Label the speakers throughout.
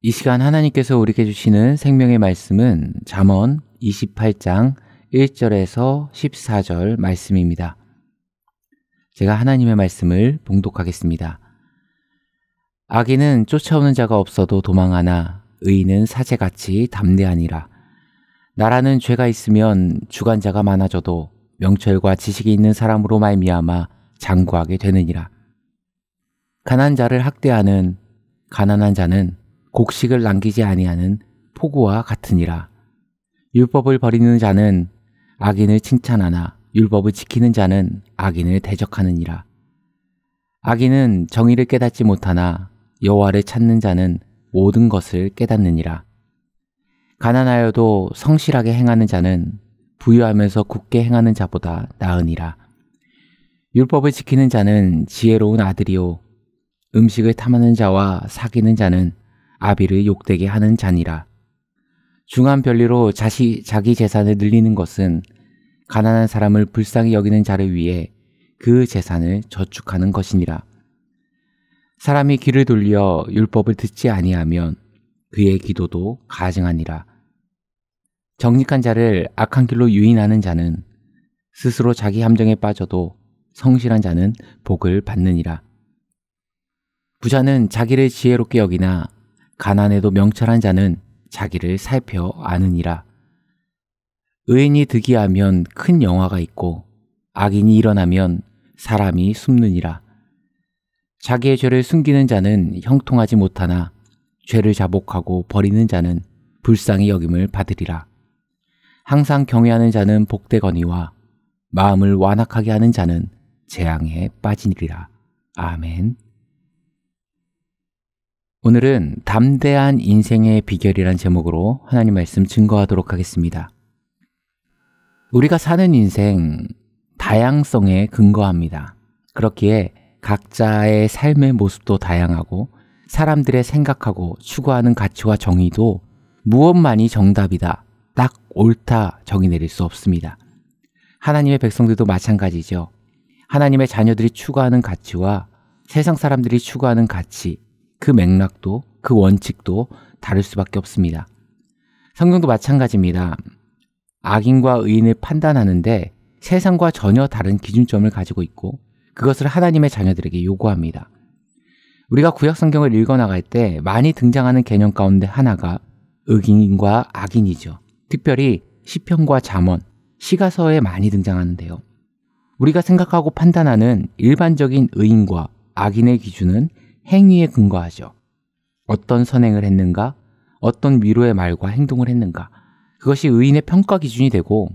Speaker 1: 이 시간 하나님께서 우리에게 주시는 생명의 말씀은 잠언 28장 1절에서 14절 말씀입니다. 제가 하나님의 말씀을 봉독하겠습니다. 악인은 쫓아오는 자가 없어도 도망하나 의인은 사제같이 담대하니라. 나라는 죄가 있으면 주관자가 많아져도 명철과 지식이 있는 사람으로 말미암아 장구하게 되느니라. 가난한 자를 학대하는 가난한 자는 곡식을 남기지 아니하는 폭우와 같으니라. 율법을 버리는 자는 악인을 칭찬하나 율법을 지키는 자는 악인을 대적하느니라. 악인은 정의를 깨닫지 못하나 여호와를 찾는 자는 모든 것을 깨닫느니라. 가난하여도 성실하게 행하는 자는 부유하면서 굳게 행하는 자보다 나으니라. 율법을 지키는 자는 지혜로운 아들이요 음식을 탐하는 자와 사귀는 자는 아비를 욕되게 하는 자니라. 중한 별리로 자기 재산을 늘리는 것은 가난한 사람을 불쌍히 여기는 자를 위해 그 재산을 저축하는 것이니라. 사람이 귀를 돌려 율법을 듣지 아니하면 그의 기도도 가증하니라. 정직한 자를 악한 길로 유인하는 자는 스스로 자기 함정에 빠져도 성실한 자는 복을 받느니라. 부자는 자기를 지혜롭게 여기나 가난해도 명철한 자는 자기를 살펴 아느니라. 의인이 득이하면 큰 영화가 있고 악인이 일어나면 사람이 숨느니라. 자기의 죄를 숨기는 자는 형통하지 못하나 죄를 자복하고 버리는 자는 불쌍히 여김을 받으리라. 항상 경외하는 자는 복되거니와 마음을 완악하게 하는 자는 재앙에 빠지리라. 아멘. 오늘은 담대한 인생의 비결이란 제목으로 하나님 말씀 증거하도록 하겠습니다. 우리가 사는 인생 다양성에 근거합니다. 그렇기에 각자의 삶의 모습도 다양하고 사람들의 생각하고 추구하는 가치와 정의도 무엇만이 정답이다, 딱 옳다 정의 내릴 수 없습니다. 하나님의 백성들도 마찬가지죠. 하나님의 자녀들이 추구하는 가치와 세상 사람들이 추구하는 가치, 그 맥락도 그 원칙도 다를 수밖에 없습니다. 성경도 마찬가지입니다. 악인과 의인을 판단하는데 세상과 전혀 다른 기준점을 가지고 있고 그것을 하나님의 자녀들에게 요구합니다. 우리가 구약 성경을 읽어나갈 때 많이 등장하는 개념 가운데 하나가 의인과 악인이죠. 특별히 시편과 잠언, 시가서에 많이 등장하는데요. 우리가 생각하고 판단하는 일반적인 의인과 악인의 기준은 행위에 근거하죠. 어떤 선행을 했는가, 어떤 위로의 말과 행동을 했는가, 그것이 의인의 평가 기준이 되고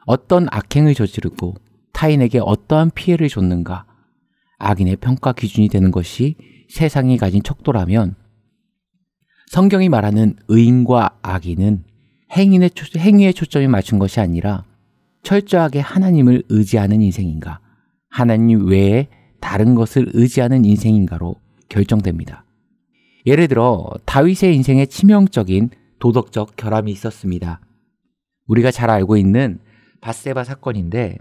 Speaker 1: 어떤 악행을 저지르고 타인에게 어떠한 피해를 줬는가, 악인의 평가 기준이 되는 것이 세상이 가진 척도라면 성경이 말하는 의인과 악인은 행위에 초점이 맞춘 것이 아니라 철저하게 하나님을 의지하는 인생인가, 하나님 외에 다른 것을 의지하는 인생인가로 결정됩니다. 예를 들어 다윗의 인생에 치명적인 도덕적 결함이 있었습니다. 우리가 잘 알고 있는 밧세바 사건인데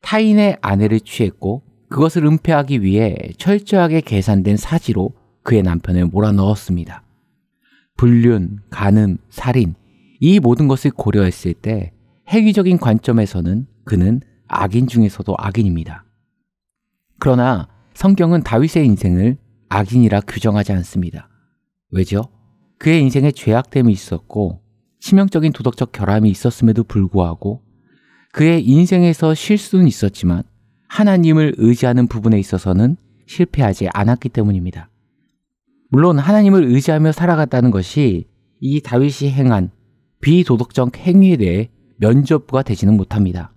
Speaker 1: 타인의 아내를 취했고 그것을 은폐하기 위해 철저하게 계산된 사지로 그의 남편을 몰아넣었습니다. 불륜, 간음, 살인, 이 모든 것을 고려했을 때 행위적인 관점에서는 그는 악인 중에서도 악인입니다. 그러나 성경은 다윗의 인생을 악인이라 규정하지 않습니다. 왜죠? 그의 인생에 죄악됨이 있었고 치명적인 도덕적 결함이 있었음에도 불구하고 그의 인생에서 실수는 있었지만 하나님을 의지하는 부분에 있어서는 실패하지 않았기 때문입니다. 물론 하나님을 의지하며 살아갔다는 것이 이 다윗이 행한 비도덕적 행위에 대해 면죄부가 되지는 못합니다.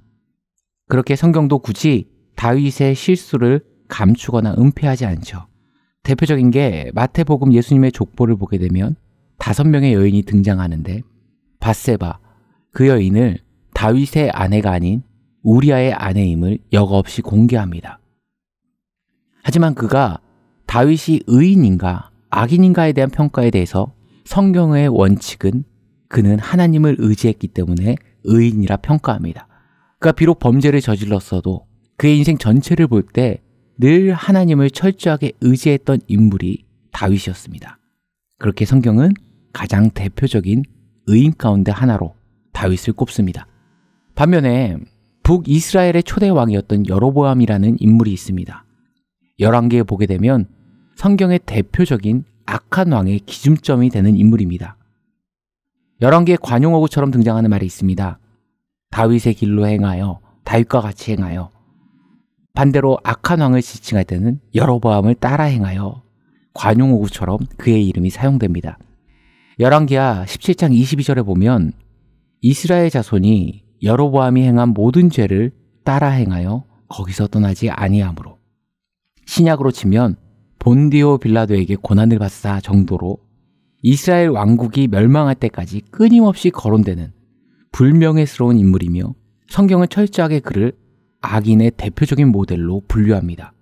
Speaker 1: 그렇게 성경도 굳이 다윗의 실수를 감추거나 은폐하지 않죠. 대표적인 게 마태복음 예수님의 족보를 보게 되면 5명의 여인이 등장하는데 밧세바, 그 여인을 다윗의 아내가 아닌 우리아의 아내임을 여과없이 공개합니다. 하지만 그가 다윗이 의인인가 악인인가에 대한 평가에 대해서 성경의 원칙은 그는 하나님을 의지했기 때문에 의인이라 평가합니다. 그가 비록 범죄를 저질렀어도 그의 인생 전체를 볼 때 늘 하나님을 철저하게 의지했던 인물이 다윗이었습니다. 그렇게 성경은 가장 대표적인 의인 가운데 하나로 다윗을 꼽습니다. 반면에 북이스라엘의 초대 왕이었던 여로보암이라는 인물이 있습니다. 열왕기에 보게 되면 성경의 대표적인 악한 왕의 기준점이 되는 인물입니다. 열왕기에 관용어구처럼 등장하는 말이 있습니다. 다윗의 길로 행하여 다윗과 같이 행하여. 반대로 악한 왕을 지칭할 때는 여로보암을 따라 행하여 관용어구처럼 그의 이름이 사용됩니다. 열왕기하 17장 22절에 보면 이스라엘 자손이 여로보암이 행한 모든 죄를 따라 행하여 거기서 떠나지 아니하므로, 신약으로 치면 본디오 빌라도에게 고난을 받사 정도로 이스라엘 왕국이 멸망할 때까지 끊임없이 거론되는 불명예스러운 인물이며 성경은 철저하게 그를 악인의 대표적인 모델로 분류합니다.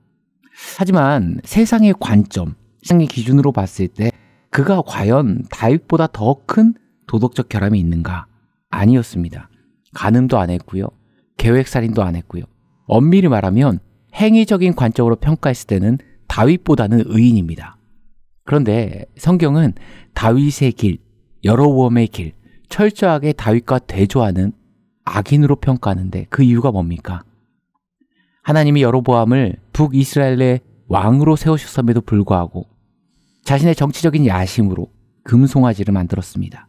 Speaker 1: 하지만 세상의 관점, 세상의 기준으로 봤을 때 그가 과연 다윗보다 더 큰 도덕적 결함이 있는가? 아니었습니다. 간음도 안 했고요. 계획살인도 안 했고요. 엄밀히 말하면 행위적인 관점으로 평가했을 때는 다윗보다는 의인입니다. 그런데 성경은 다윗의 길, 여로보암의 길, 철저하게 다윗과 대조하는 악인으로 평가하는데 그 이유가 뭡니까? 하나님이 여로보암을 북이스라엘의 왕으로 세우셨음에도 불구하고 자신의 정치적인 야심으로 금송아지를 만들었습니다.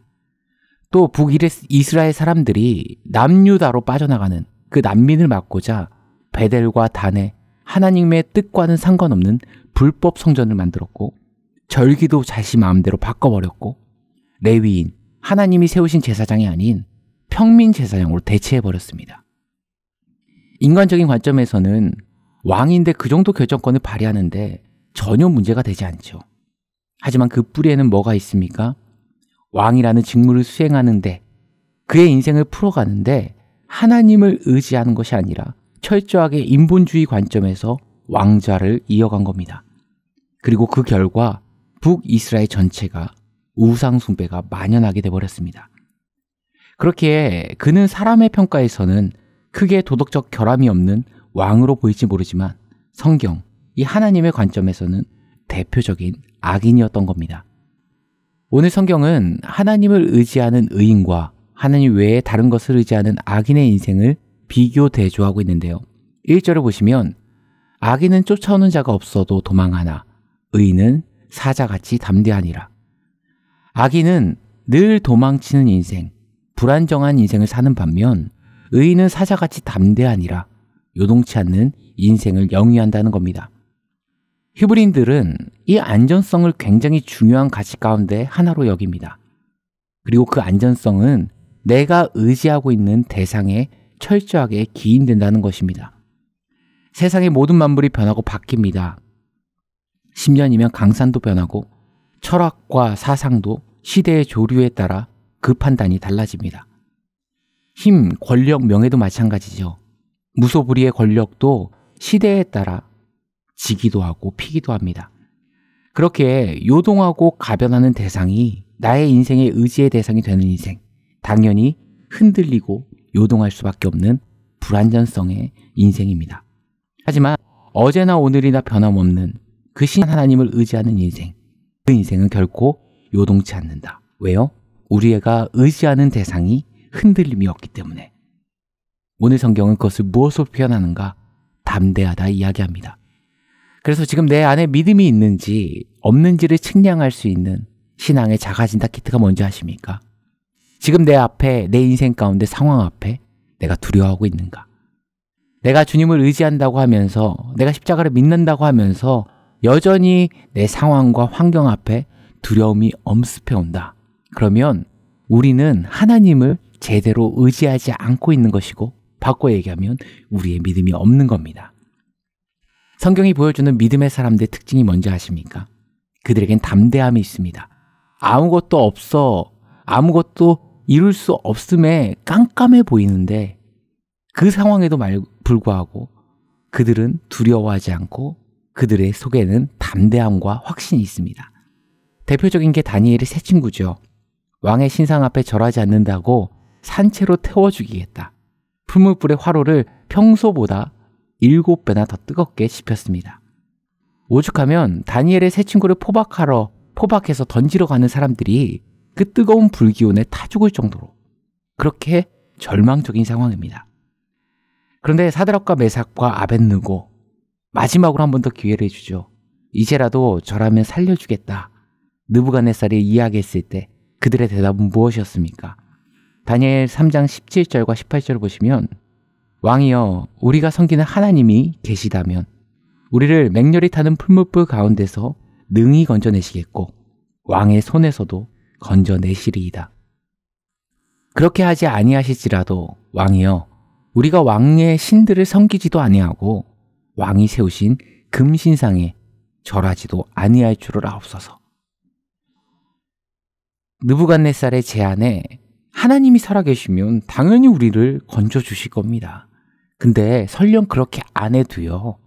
Speaker 1: 또 북이스라엘 사람들이 남유다로 빠져나가는 그 난민을 막고자 베델과 단에 하나님의 뜻과는 상관없는 불법 성전을 만들었고, 절기도 자신 마음대로 바꿔버렸고, 레위인, 하나님이 세우신 제사장이 아닌 평민 제사장으로 대체해버렸습니다. 인간적인 관점에서는 왕인데 그 정도 결정권을 발휘하는데 전혀 문제가 되지 않죠. 하지만 그 뿌리에는 뭐가 있습니까? 왕이라는 직무를 수행하는데, 그의 인생을 풀어가는데 하나님을 의지하는 것이 아니라 철저하게 인본주의 관점에서 왕좌를 이어간 겁니다. 그리고 그 결과 북이스라엘 전체가 우상 숭배가 만연하게 돼버렸습니다. 그렇게 그는 사람의 평가에서는 크게 도덕적 결함이 없는 왕으로 보일지 모르지만 성경, 이 하나님의 관점에서는 대표적인 악인이었던 겁니다. 오늘 성경은 하나님을 의지하는 의인과 하나님 외에 다른 것을 의지하는 악인의 인생을 비교 대조하고 있는데요. 1절을 보시면 악인은 쫓아오는 자가 없어도 도망하나 의인은 사자같이 담대하니라. 악인은 늘 도망치는 인생, 불안정한 인생을 사는 반면 의인은 사자같이 담대하니라, 요동치 않는 인생을 영위한다는 겁니다. 히브리인들은 이 안전성을 굉장히 중요한 가치 가운데 하나로 여깁니다. 그리고 그 안전성은 내가 의지하고 있는 대상에 철저하게 기인된다는 것입니다. 세상의 모든 만물이 변하고 바뀝니다. 10년이면 강산도 변하고 철학과 사상도 시대의 조류에 따라 그 판단이 달라집니다. 힘, 권력, 명예도 마찬가지죠. 무소불위의 권력도 시대에 따라 지기도 하고 피기도 합니다. 그렇게 요동하고 가변하는 대상이 나의 인생의 의지의 대상이 되는 인생, 당연히 흔들리고 요동할 수밖에 없는 불안전성의 인생입니다. 하지만 어제나 오늘이나 변함없는 그 신 하나님을 의지하는 인생, 그 인생은 결코 요동치 않는다. 왜요? 우리가 의지하는 대상이 흔들림이 없기 때문에. 오늘 성경은 그것을 무엇으로 표현하는가? 담대하다 이야기합니다. 그래서 지금 내 안에 믿음이 있는지 없는지를 측량할 수 있는 신앙의 자가진단 키트가 뭔지 아십니까? 지금 내 앞에, 내 인생 가운데 상황 앞에 내가 두려워하고 있는가? 내가 주님을 의지한다고 하면서, 내가 십자가를 믿는다고 하면서 여전히 내 상황과 환경 앞에 두려움이 엄습해 온다. 그러면 우리는 하나님을 제대로 의지하지 않고 있는 것이고, 바꿔 얘기하면 우리의 믿음이 없는 겁니다. 성경이 보여주는 믿음의 사람들의 특징이 뭔지 아십니까? 그들에겐 담대함이 있습니다. 아무것도 없어, 아무것도 이룰 수 없음에 깜깜해 보이는데 그 상황에도 불구하고 그들은 두려워하지 않고 그들의 속에는 담대함과 확신이 있습니다. 대표적인 게 다니엘의 세 친구죠. 왕의 신상 앞에 절하지 않는다고 산채로 태워 죽이겠다. 풀무불의 화로를 평소보다 7배나 더 뜨겁게 지폈습니다. 오죽하면 다니엘의 세 친구를 포박하러 포박해서 던지러 가는 사람들이 그 뜨거운 불기운에 타 죽을 정도로 그렇게 절망적인 상황입니다. 그런데 사드락과 메삭과 아벳느고 마지막으로 한 번 더 기회를 해주죠. 이제라도 저라면 살려주겠다. 느부갓네살이 이야기했을 때 그들의 대답은 무엇이었습니까? 다니엘 3장 17절과 18절을 보시면 왕이여 우리가 섬기는 하나님이 계시다면 우리를 맹렬히 타는 풀무불 가운데서 능히 건져내시겠고 왕의 손에서도 건져내시리이다. 그렇게 하지 아니하실지라도 왕이여 우리가 왕의 신들을 섬기지도 아니하고 왕이 세우신 금신상에 절하지도 아니할 줄을 아옵소서. 느부갓네살의 제안에 하나님이 살아계시면 당연히 우리를 건져주실 겁니다. 근데 설령 그렇게 안 해도요.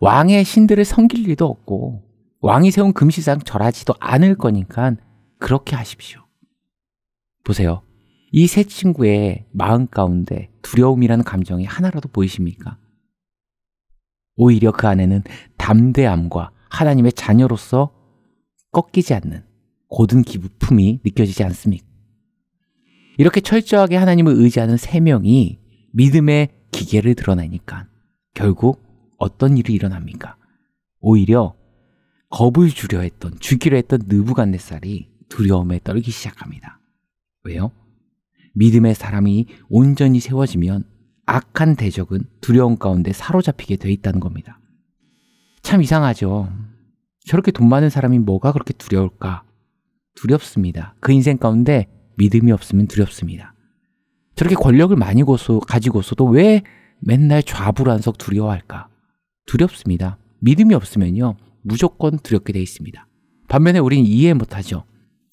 Speaker 1: 왕의 신들을 섬길 일도 없고 왕이 세운 금신상 절하지도 않을 거니까 그렇게 하십시오. 보세요. 이 세 친구의 마음 가운데 두려움이라는 감정이 하나라도 보이십니까? 오히려 그 안에는 담대함과 하나님의 자녀로서 꺾이지 않는 고든 기품이 느껴지지 않습니까? 이렇게 철저하게 하나님을 의지하는 세 명이 믿음의 기계를 드러내니까 결국 어떤 일이 일어납니까? 오히려 겁을 주려 했던, 죽이려 했던 느부갓네살이 두려움에 떨기 시작합니다. 왜요? 믿음의 사람이 온전히 세워지면 악한 대적은 두려움 가운데 사로잡히게 돼 있다는 겁니다. 참 이상하죠. 저렇게 돈 많은 사람이 뭐가 그렇게 두려울까? 두렵습니다. 그 인생 가운데 믿음이 없으면 두렵습니다. 저렇게 권력을 많이 가지고서도 왜 맨날 좌불안석 두려워할까? 두렵습니다. 믿음이 없으면요 무조건 두렵게 돼 있습니다. 반면에 우리는 이해 못하죠.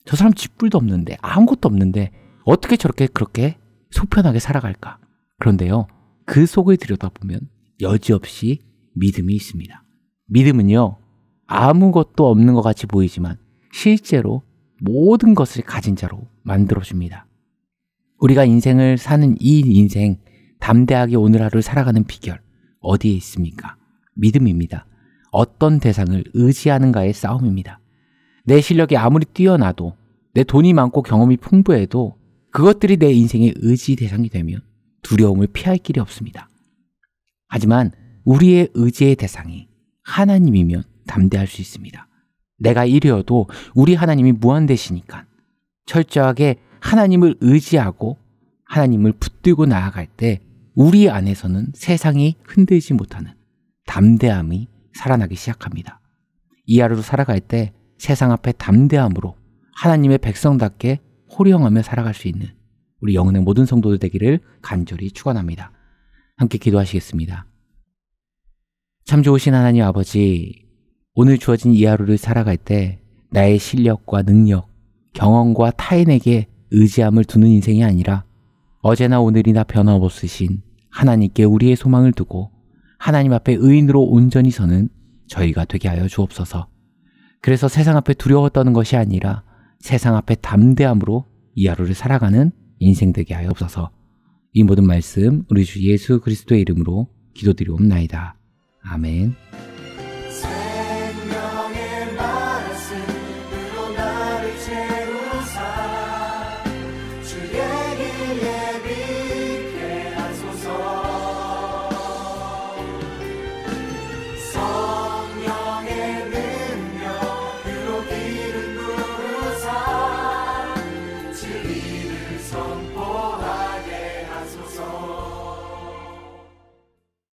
Speaker 1: 저 사람 쥐뿔도 없는데 아무것도 없는데 어떻게 저렇게 그렇게 속편하게 살아갈까? 그런데요 그 속을 들여다보면 여지없이 믿음이 있습니다. 믿음은요 아무것도 없는 것 같이 보이지만 실제로 모든 것을 가진 자로 만들어줍니다. 우리가 인생을 사는 이 인생 담대하게 오늘 하루를 살아가는 비결 어디에 있습니까? 믿음입니다. 어떤 대상을 의지하는가의 싸움입니다. 내 실력이 아무리 뛰어나도 내 돈이 많고 경험이 풍부해도 그것들이 내 인생의 의지 대상이 되면 두려움을 피할 길이 없습니다. 하지만 우리의 의지의 대상이 하나님이면 담대할 수 있습니다. 내가 이르어도 우리 하나님이 무한되시니까 철저하게 하나님을 의지하고 하나님을 붙들고 나아갈 때 우리 안에서는 세상이 흔들지 못하는 담대함이 살아나기 시작합니다. 이 하루를 살아갈 때 세상 앞에 담대함으로 하나님의 백성답게 호령하며 살아갈 수 있는 우리 영혼의 모든 성도들 되기를 간절히 축원합니다. 함께 기도하시겠습니다. 참 좋으신 하나님 아버지, 오늘 주어진 이 하루를 살아갈 때 나의 실력과 능력, 경험과 타인에게 의지함을 두는 인생이 아니라 어제나 오늘이나 변함없으신 하나님께 우리의 소망을 두고 하나님 앞에 의인으로 온전히 서는 저희가 되게 하여 주옵소서. 그래서 세상 앞에 두려워 떠는 것이 아니라 세상 앞에 담대함으로 이 하루를 살아가는 인생 되게 하여 주옵소서. 이 모든 말씀 우리 주 예수 그리스도의 이름으로 기도드리옵나이다. 아멘.
Speaker 2: 생명의 말씀으로 나를 채우사 주의 길에 빛게 하소서. 성령의 능력으로 길을 부르사 진리를 선포